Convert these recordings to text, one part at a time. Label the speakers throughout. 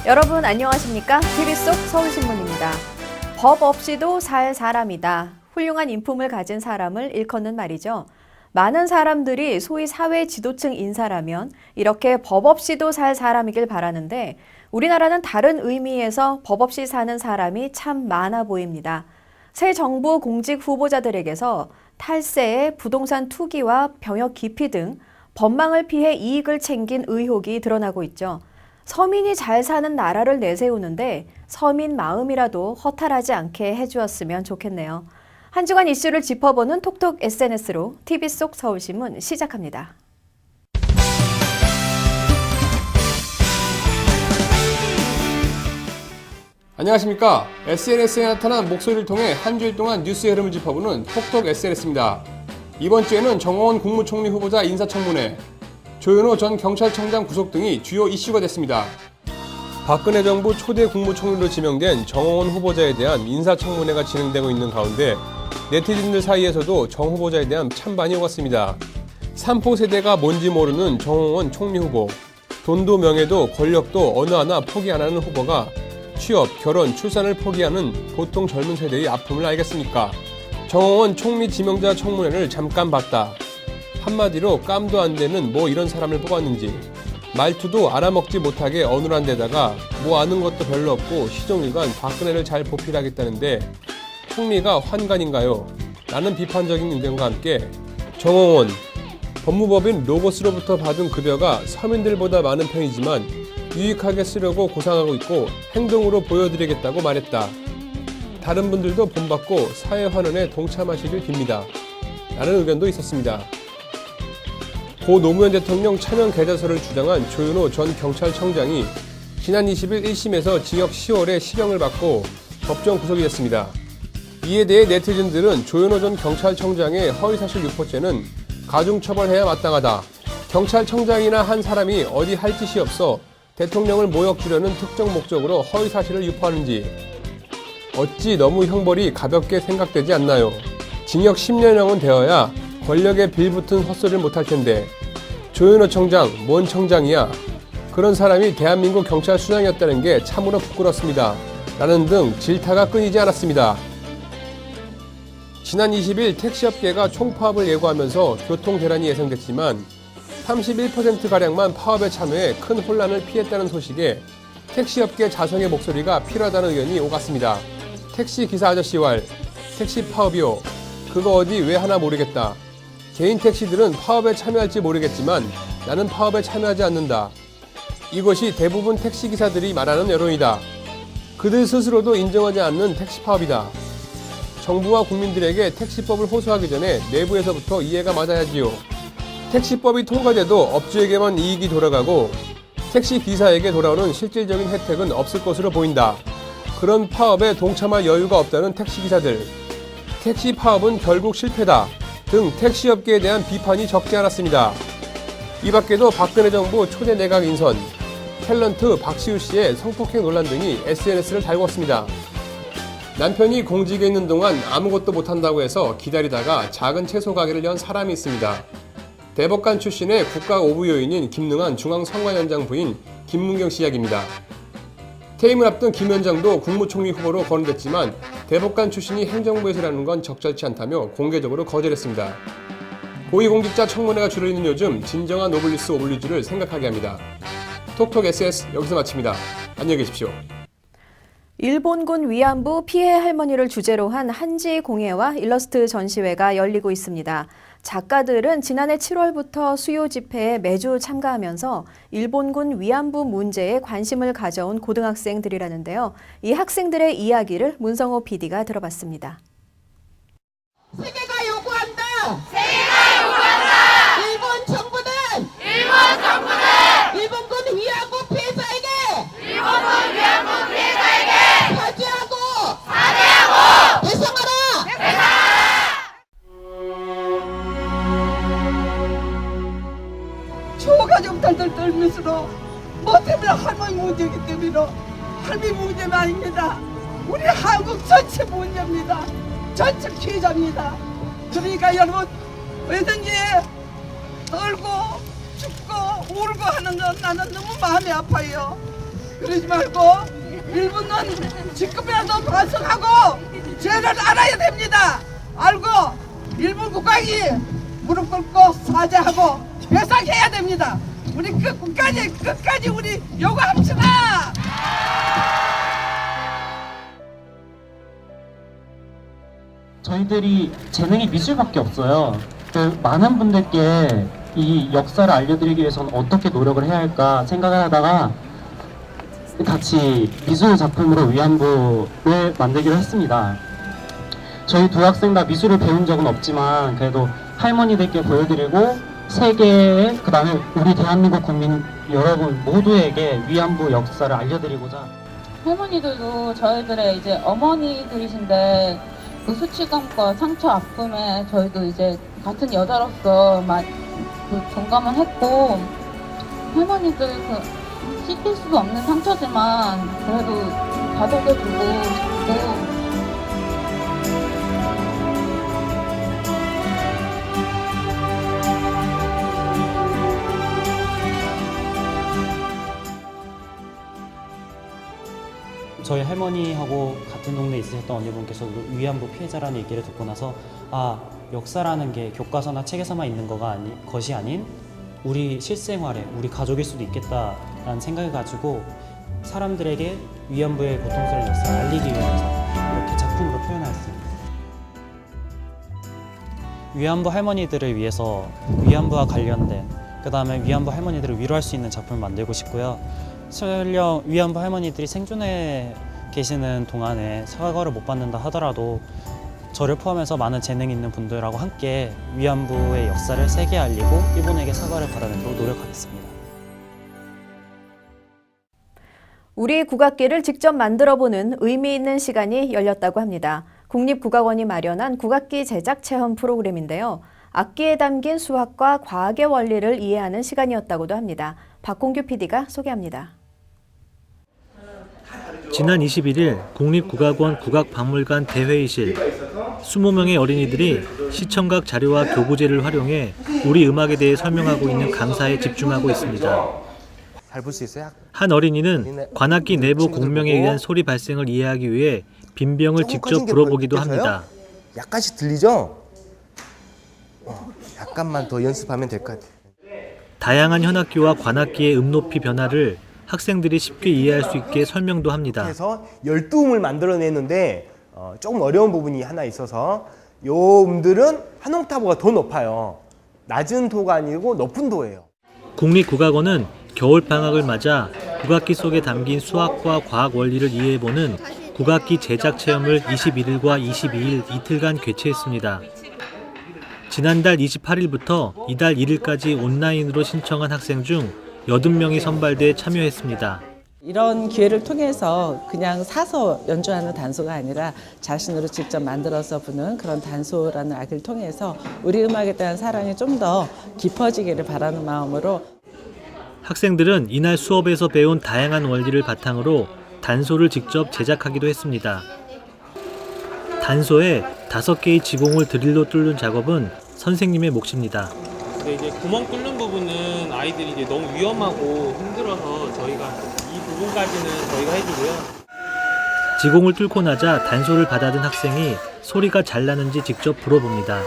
Speaker 1: 여러분 안녕하십니까? TV 속 서울신문입니다. 법 없이도 살 사람이다. 훌륭한 인품을 가진 사람을 일컫는 말이죠. 많은 사람들이 소위 사회 지도층 인사라면 이렇게 법 없이도 살 사람이길 바라는데 우리나라는 다른 의미에서 법 없이 사는 사람이 참 많아 보입니다. 새 정부 공직 후보자들에게서 탈세, 부동산 투기와 병역 기피 등 법망을 피해 이익을 챙긴 의혹이 드러나고 있죠. 서민이 잘 사는 나라를 내세우는데 서민 마음이라도 허탈하지 않게 해주었으면 좋겠네요. 한 주간 이슈를 짚어보는 톡톡 SNS로 TV 속 서울신문 시작합니다.
Speaker 2: 안녕하십니까. SNS에 나타난 목소리를 통해 한 주일 동안 뉴스의 흐름을 짚어보는 톡톡 SNS입니다. 이번 주에는 정홍원 국무총리 후보자 인사청문회, 조현오 전 경찰청장 구속 등이 주요 이슈가 됐습니다. 박근혜 정부 초대 국무총리로 지명된 정홍원 후보자에 대한 인사청문회가 진행되고 있는 가운데 네티즌들 사이에서도 정 후보자에 대한 찬반이 오갔습니다. 삼포 세대가 뭔지 모르는 정홍원 총리 후보, 돈도 명예도 권력도 어느 하나 포기 안 하는 후보가 취업, 결혼, 출산을 포기하는 보통 젊은 세대의 아픔을 알겠습니까? 정홍원 총리 지명자 청문회를 잠깐 봤다. 한마디로 깜도 안 되는 뭐 이런 사람을 뽑았는지, 말투도 알아먹지 못하게 어눌한 데다가 뭐 아는 것도 별로 없고 시종일관 박근혜를 잘 보필하겠다는데 총리가 환관인가요? 라는 비판적인 의견과 함께 정홍원, 법무법인 로고스로부터 받은 급여가 서민들보다 많은 편이지만 유익하게 쓰려고 구상하고 있고 행동으로 보여드리겠다고 말했다. 다른 분들도 본받고 사회환원에 동참하시길 빕니다. 라는 의견도 있었습니다. 고 노무현 대통령 차명 계좌서를 주장한 조현오 전 경찰청장이 지난 20일 1심에서 징역 10월에 실형을 받고 법정 구속이 됐습니다. 이에 대해 네티즌들은 조현오 전 경찰청장의 허위사실 유포죄는 가중처벌해야 마땅하다. 경찰청장이나 한 사람이 어디 할 짓이 없어 대통령을 모욕 주려는 특정 목적으로 허위사실을 유포하는지 어찌 너무 형벌이 가볍게 생각되지 않나요? 징역 10년형은 되어야 권력에 빌붙은 헛소리를 못할 텐데 조현오 청장, 뭔 청장이야? 그런 사람이 대한민국 경찰 수장이었다는 게 참으로 부끄럽습니다. 라는 등 질타가 끊이지 않았습니다. 지난 20일 택시업계가 총파업을 예고하면서 교통대란이 예상됐지만 31%가량만 파업에 참여해 큰 혼란을 피했다는 소식에 택시업계 자성의 목소리가 필요하다는 의견이 오갔습니다. 택시기사 아저씨왈, 택시 파업이요. 그거 어디 왜 하나 모르겠다. 개인 택시들은 파업에 참여할지 모르겠지만 나는 파업에 참여하지 않는다. 이것이 대부분 택시기사들이 말하는 여론이다. 그들 스스로도 인정하지 않는 택시 파업이다. 정부와 국민들에게 택시법을 호소하기 전에 내부에서부터 이해가 맞아야지요. 택시법이 통과돼도 업주에게만 이익이 돌아가고 택시기사에게 돌아오는 실질적인 혜택은 없을 것으로 보인다. 그런 파업에 동참할 여유가 없다는 택시기사들. 택시 파업은 결국 실패다. 등 택시업계에 대한 비판이 적지 않았습니다. 이 밖에도 박근혜 정부 초대 내각 인선, 탤런트 박시우 씨의 성폭행 논란 등이 SNS를 달궜습니다. 남편이 공직에 있는 동안 아무것도 못한다고 해서 기다리다가 작은 채소 가게를 연 사람이 있습니다. 대법관 출신의 국가 오부 요인인 김능한 중앙선관위원장 부인 김문경 씨 이야기입니다. 퇴임을 앞둔 김 위원장도 국무총리 후보로 거론됐지만 대법관 출신이 행정부에서 일하는 건 적절치 않다며 공개적으로 거절했습니다. 고위공직자 청문회가 줄어 있는 요즘 진정한 오블리스 오블리주를 생각하게 합니다. 톡톡 SS 여기서 마칩니다. 안녕히 계십시오.
Speaker 1: 일본군 위안부 피해 할머니를 주제로 한 한지 공예와 일러스트 전시회가 열리고 있습니다. 작가들은 지난해 7월부터 수요 집회에 매주 참가하면서 일본군 위안부 문제에 관심을 가져온 고등학생들이라는데요. 이 학생들의 이야기를 문성호 PD가 들어봤습니다.
Speaker 3: 세계가 요구한다.
Speaker 4: 세계가 요구한다.
Speaker 3: 일본 정부는 일본군 위안부 피해자에게 사죄하고 배상하라. 초가족들들 떨면서도 뭐 때문에 할머니 문제이기 때문에 할머니 문제가 아닙니다. 우리 한국 전체 문제입니다. 전체 피해자입니다. 그러니까 여러분 왜든지 떨고 죽고 울고 하는 건 나는 너무 마음이 아파요. 그러지 말고 일본은 직급이라도 반성하고 죄를 알아야 됩니다. 알고 일본 국방이 무릎 꿇고 사죄하고 배상해야 됩니다. 우리 끝까지 우리 요구합시다.
Speaker 5: 저희들이 재능이 미술밖에 없어요. 그 많은 분들께 이 역사를 알려드리기 위해서는 어떻게 노력을 해야 할까 생각을 하다가 같이 미술 작품으로 위안부를 만들기로 했습니다. 저희 두 학생 다 미술을 배운 적은 없지만 그래도 할머니들께 보여드리고 세계에 그다음에 우리 대한민국 국민 여러분 모두에게 위안부 역사를 알려드리고자.
Speaker 6: 할머니들도 저희들의 이제 어머니들이신데 그 수치감과 상처 아픔에 저희도 이제 같은 여자로서 그 공감을 했고 할머니들 그 씻길 수도 없는 상처지만 그래도 가족을 두고 싶고
Speaker 7: 저희 할머니하고 같은 동네에 있으셨던 언니분께서도 위안부 피해자라는 얘기를 듣고 나서 아, 역사라는 게 교과서나 책에서만 있는 것이 아닌 우리 실생활에 우리 가족일 수도 있겠다라는 생각을 가지고 사람들에게 위안부의 고통스러운 역사를 알리기 위해서 이렇게 작품으로 표현하였습니다. 위안부 할머니들을 위해서 위안부와 관련된 그 다음에 위안부 할머니들을 위로할 수 있는 작품을 만들고 싶고요. 설령 위안부 할머니들이 생존해 계시는 동안에 사과를 못 받는다 하더라도 저를 포함해서 많은 재능 있는 분들하고 함께 위안부의 역사를 세계에 알리고 일본에게 사과를 받아내도록 노력하겠습니다.
Speaker 1: 우리 국악기를 직접 만들어보는 의미 있는 시간이 열렸다고 합니다. 국립국악원이 마련한 국악기 제작 체험 프로그램인데요. 악기에 담긴 수학과 과학의 원리를 이해하는 시간이었다고도 합니다. 박홍규 PD가 소개합니다.
Speaker 8: 지난 21일 국립국악원 국악박물관 대회의실 20명의 어린이들이 시청각 자료와 교구제를 활용해 우리 음악에 대해 설명하고 있는 강사에 집중하고 있습니다.
Speaker 9: 잘 볼 수 있어요?
Speaker 8: 한 어린이는 관악기 내부 공명에 의한 소리 발생을 이해하기 위해 빈병을 직접 불어보기도 합니다.
Speaker 9: 약간씩 들리죠? 약간만 더 연습하면 될 것 같아요.
Speaker 8: 다양한 현악기와 관악기의 높이 변화를 학생들이 쉽게 이해할 수 있게 설명도 합니다.
Speaker 9: 그래서 12음을 만들어내는데 조금 어려운 부분이 하나 있어서 요 음들은 한 옥타브가 더 높아요. 낮은 도가 아니고 높은 도예요.
Speaker 8: 국립국악원은 겨울방학을 맞아 국악기 속에 담긴 수학과 과학 원리를 이해해보는 국악기 제작 체험을 21일과 22일 이틀간 개최했습니다. 지난달 28일부터 이달 1일까지 온라인으로 신청한 학생 중 80명이 선발돼 참여했습니다.
Speaker 10: 이런 기회를 통해서 그냥 사서 연주하는 단소가 아니라 자신으로 직접 만들어서 부는 그런 단소라는 악기를 통해서 우리 음악에 대한 사랑이 좀 더 깊어지기를 바라는 마음으로
Speaker 8: 학생들은 이날 수업에서 배운 다양한 원리를 바탕으로 단소를 직접 제작하기도 했습니다. 단소에 5개의 지공을 드릴로 뚫는 작업은 선생님의 몫입니다.
Speaker 11: 근데 이제 구멍 뚫는 부분은 아이들이 이제 너무 위험하고 힘들어서 저희가 이 부분까지는 저희가 해주고요.
Speaker 8: 지공을 뚫고 나자 단소를 받아든 학생이 소리가 잘 나는지 직접 불어봅니다.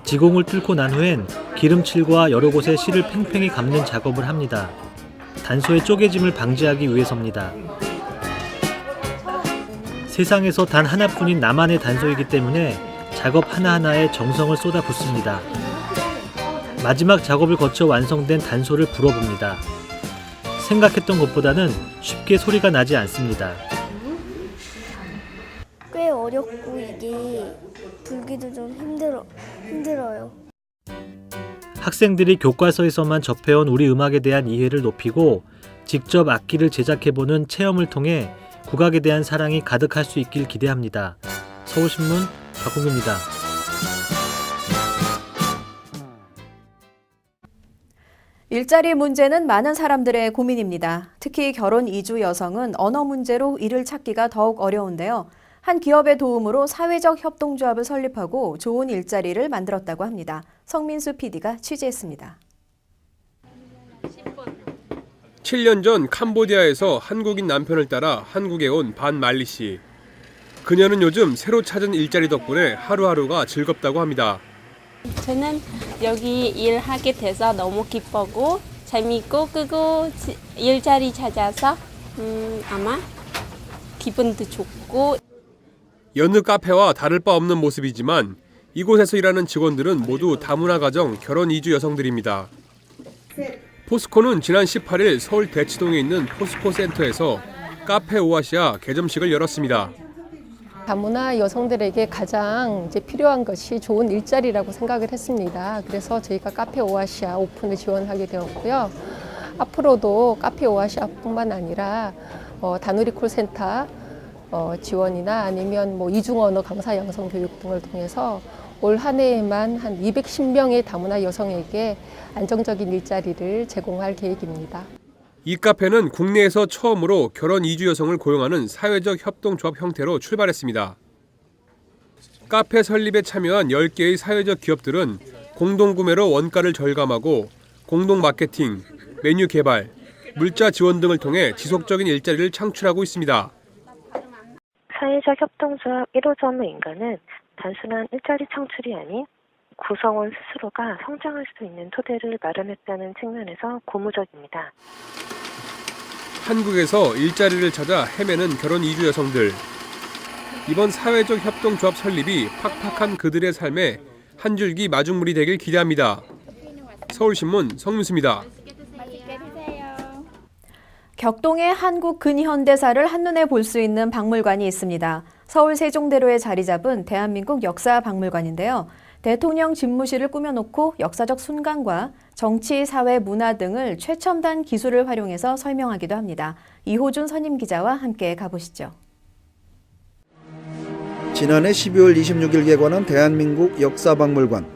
Speaker 8: 지공을 뚫고 난 후엔 기름칠과 여러 곳에 실을 팽팽히 감는 작업을 합니다. 단소의 쪼개짐을 방지하기 위해서입니다. 세상에서 단 하나뿐인 나만의 단소이기 때문에 작업 하나하나에 정성을 쏟아붓습니다. 마지막 작업을 거쳐 완성된 단소를 불어봅니다. 생각했던 것보다는 쉽게 소리가 나지 않습니다.
Speaker 12: 꽤 어렵고 이게 불기도 좀 힘들어요.
Speaker 8: 학생들이 교과서에서만 접해온 우리 음악에 대한 이해를 높이고 직접 악기를 제작해보는 체험을 통해 국악에 대한 사랑이 가득할 수 있길 기대합니다. 서울신문 박홍규입니다.
Speaker 1: 일자리 문제는 많은 사람들의 고민입니다. 특히 결혼 이주 여성은 언어 문제로 일을 찾기가 더욱 어려운데요. 한 기업의 도움으로 사회적 협동조합을 설립하고 좋은 일자리를 만들었다고 합니다. 성민수 PD가 취재했습니다.
Speaker 2: 7년 전 캄보디아에서 한국인 남편을 따라 한국에 온 반말리 씨. 그녀는 요즘 새로 찾은 일자리 덕분에 하루하루가 즐겁다고 합니다.
Speaker 13: 저는 여기 일하게 돼서 너무 기쁘고 재밌고 그리고 일자리 찾아서 아마 기분도 좋고.
Speaker 2: 여느 카페와 다를 바 없는 모습이지만 이곳에서 일하는 직원들은 모두 다문화 가정 결혼 이주 여성들입니다. 포스코는 지난 18일 서울 대치동에 있는 포스코 센터에서 카페 오아시아 개점식을 열었습니다.
Speaker 14: 다문화 여성들에게 가장 필요한 것이 좋은 일자리라고 생각을 했습니다. 그래서 저희가 카페 오아시아 오픈을 지원하게 되었고요. 앞으로도 카페 오아시아뿐만 아니라 다누리 콜센터 지원이나 아니면 이중 언어 강사 양성 교육 등을 통해서 올 한 해에만 한 210명의 다문화 여성에게 안정적인 일자리를 제공할 계획입니다.
Speaker 2: 이 카페는 국내에서 처음으로 결혼 이주 여성을 고용하는 사회적 협동조합 형태로 출발했습니다. 카페 설립에 참여한 10개의 사회적 기업들은 공동구매로 원가를 절감하고 공동 마케팅, 메뉴 개발, 물자 지원 등을 통해 지속적인 일자리를 창출하고 있습니다.
Speaker 15: 사회적 협동조합 1호점의 인간은 단순한 일자리 창출이 아닌 구성원 스스로가 성장할 수 있는 토대를 마련했다는 측면에서 고무적입니다.
Speaker 2: 한국에서 일자리를 찾아 헤매는 결혼 이주 여성들. 이번 사회적 협동조합 설립이 팍팍한 그들의 삶에 한 줄기 마중물이 되길 기대합니다. 서울신문 성민수입니다.
Speaker 1: 격동의 한국 근현대사를 한눈에 볼 수 있는 박물관이 있습니다. 서울 세종대로에 자리 잡은 대한민국 역사박물관인데요. 대통령 집무실을 꾸며놓고 역사적 순간과 정치, 사회, 문화 등을 최첨단 기술을 활용해서 설명하기도 합니다. 이호준 선임기자와 함께 가보시죠.
Speaker 16: 지난해 12월 26일 개관한 대한민국 역사박물관.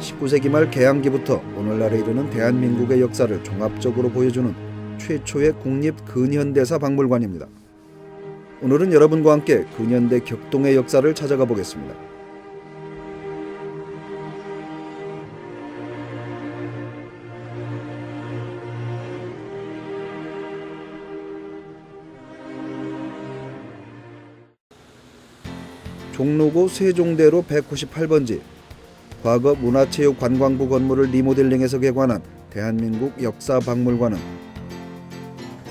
Speaker 16: 19세기 말 개항기부터 오늘날에 이르는 대한민국의 역사를 종합적으로 보여주는 최초의 국립 근현대사 박물관입니다. 오늘은 여러분과 함께 근현대 격동의 역사를 찾아가 보겠습니다. 종로구 세종대로 198번지, 과거 문화체육관광부 건물을 리모델링해서 개관한 대한민국 역사박물관은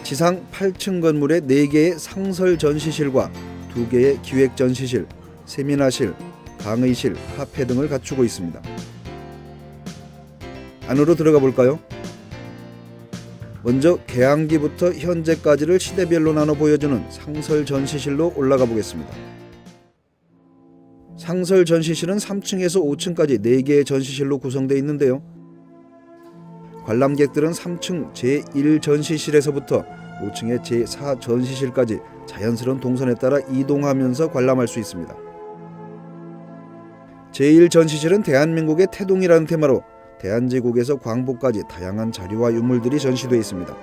Speaker 16: 지상 8층 건물에 4개의 상설 전시실과 2개의 기획 전시실, 세미나실, 강의실, 카페 등을 갖추고 있습니다. 안으로 들어가 볼까요? 먼저 개항기부터 현재까지를 시대별로 나눠 보여주는 상설 전시실로 올라가 보겠습니다. 상설 전시실은 3층에서 5층까지 4개의 전시실로 구성되어 있는데요. 관람객들은 3층 제1전시실에서부터 5층의 제4전시실까지 자연스러운 동선에 따라 이동하면서 관람할 수 있습니다. 제1전시실은 대한민국의 태동이라는 테마로 대한제국에서 광복까지 다양한 자료와 유물들이 전시되어 있습니다.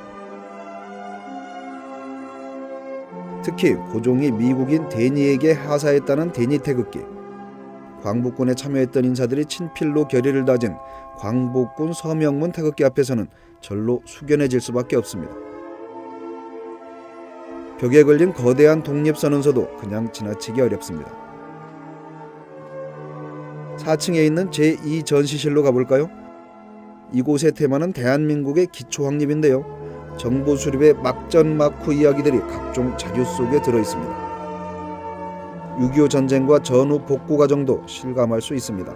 Speaker 16: 특히 고종이 미국인 데니에게 하사했다는 데니 태극기, 광복군에 참여했던 인사들이 친필로 결의를 다진 광복군 서명문 태극기 앞에서는 절로 숙연해질 수밖에 없습니다. 벽에 걸린 거대한 독립선언서도 그냥 지나치기 어렵습니다. 4층에 있는 제2전시실로 가볼까요? 이곳의 테마는 대한민국의 기초확립인데요. 정보 수립의 막전막후 이야기들이 각종 자료 속에 들어있습니다. 6.25 전쟁과 전후 복구 과정도 실감할 수 있습니다.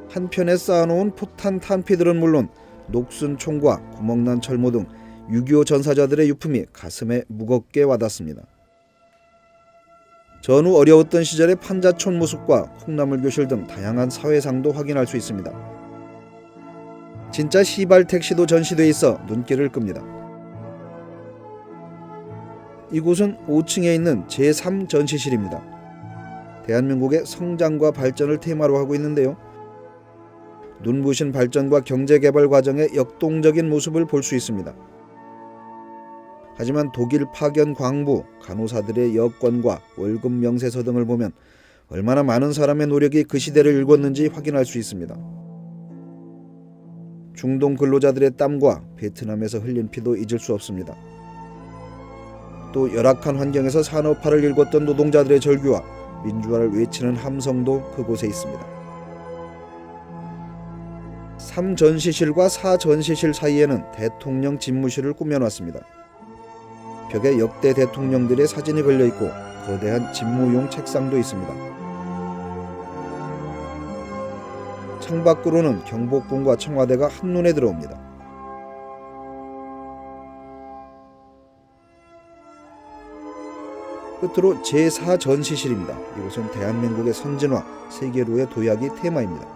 Speaker 16: 한편에 쌓아놓은 포탄 탄피들은 물론 녹슨 총과 구멍난 철모 등 6.25 전사자들의 유품이 가슴에 무겁게 와닿습니다. 전후 어려웠던 시절의 판자촌 모습과 콩나물 교실 등 다양한 사회상도 확인할 수 있습니다. 진짜 시발 택시도 전시되어 있어 눈길을 끕니다. 이곳은 5층에 있는 제3전시실입니다. 대한민국의 성장과 발전을 테마로 하고 있는데요. 눈부신 발전과 경제개발 과정의 역동적인 모습을 볼 수 있습니다. 하지만 독일 파견 광부, 간호사들의 여권과 월급 명세서 등을 보면 얼마나 많은 사람의 노력이 그 시대를 읽었는지 확인할 수 있습니다. 중동 근로자들의 땀과 베트남에서 흘린 피도 잊을 수 없습니다. 또 열악한 환경에서 산업화를 일궜던 노동자들의 절규와 민주화를 외치는 함성도 그곳에 있습니다. 3전시실과 4전시실 사이에는 대통령 집무실을 꾸며놨습니다. 벽에 역대 대통령들의 사진이 걸려있고 거대한 집무용 책상도 있습니다. 창밖으로는 경복궁과 청와대가 한눈에 들어옵니다. 끝으로 제4전시실입니다. 이곳은 대한민국의 선진화, 세계로의 도약이 테마입니다.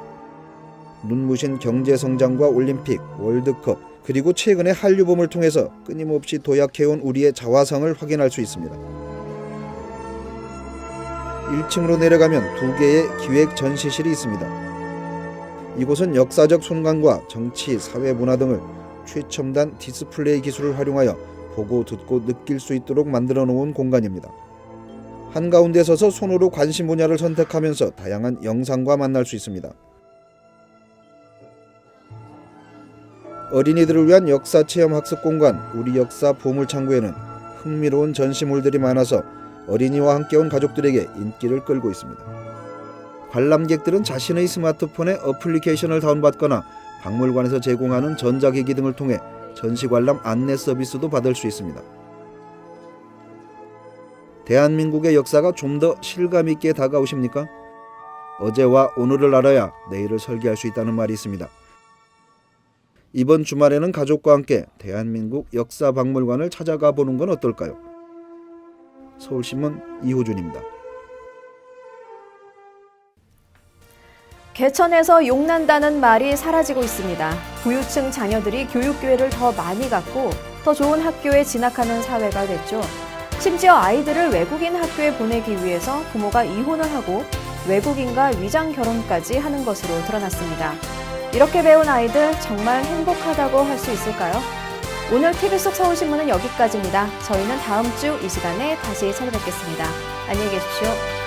Speaker 16: 눈부신 경제성장과 올림픽, 월드컵, 그리고 최근의 한류붐을 통해서 끊임없이 도약해온 우리의 자화상을 확인할 수 있습니다. 1층으로 내려가면 2개의 기획 전시실이 있습니다. 이곳은 역사적 순간과 정치, 사회, 문화 등을 최첨단 디스플레이 기술을 활용하여 보고 듣고 느낄 수 있도록 만들어 놓은 공간입니다. 한가운데 서서 손으로 관심 분야를 선택하면서 다양한 영상과 만날 수 있습니다. 어린이들을 위한 역사체험 학습 공간 우리 역사 보물창고에는 흥미로운 전시물들이 많아서 어린이와 함께 온 가족들에게 인기를 끌고 있습니다. 관람객들은 자신의 스마트폰에 어플리케이션을 다운받거나 박물관에서 제공하는 전자기기 등을 통해 전시 관람 안내 서비스도 받을 수 있습니다. 대한민국의 역사가 좀 더 실감 있게 다가오십니까? 어제와 오늘을 알아야 내일을 설계할 수 있다는 말이 있습니다. 이번 주말에는 가족과 함께 대한민국 역사박물관을 찾아가 보는 건 어떨까요? 서울신문 이호준입니다.
Speaker 1: 개천에서 용난다는 말이 사라지고 있습니다. 부유층 자녀들이 교육기회를 더 많이 갖고 더 좋은 학교에 진학하는 사회가 됐죠. 심지어 아이들을 외국인 학교에 보내기 위해서 부모가 이혼을 하고 외국인과 위장 결혼까지 하는 것으로 드러났습니다. 이렇게 배운 아이들 정말 행복하다고 할 수 있을까요? 오늘 TV 속 서울신문은 여기까지입니다. 저희는 다음 주 이 시간에 다시 찾아뵙겠습니다. 안녕히 계십시오.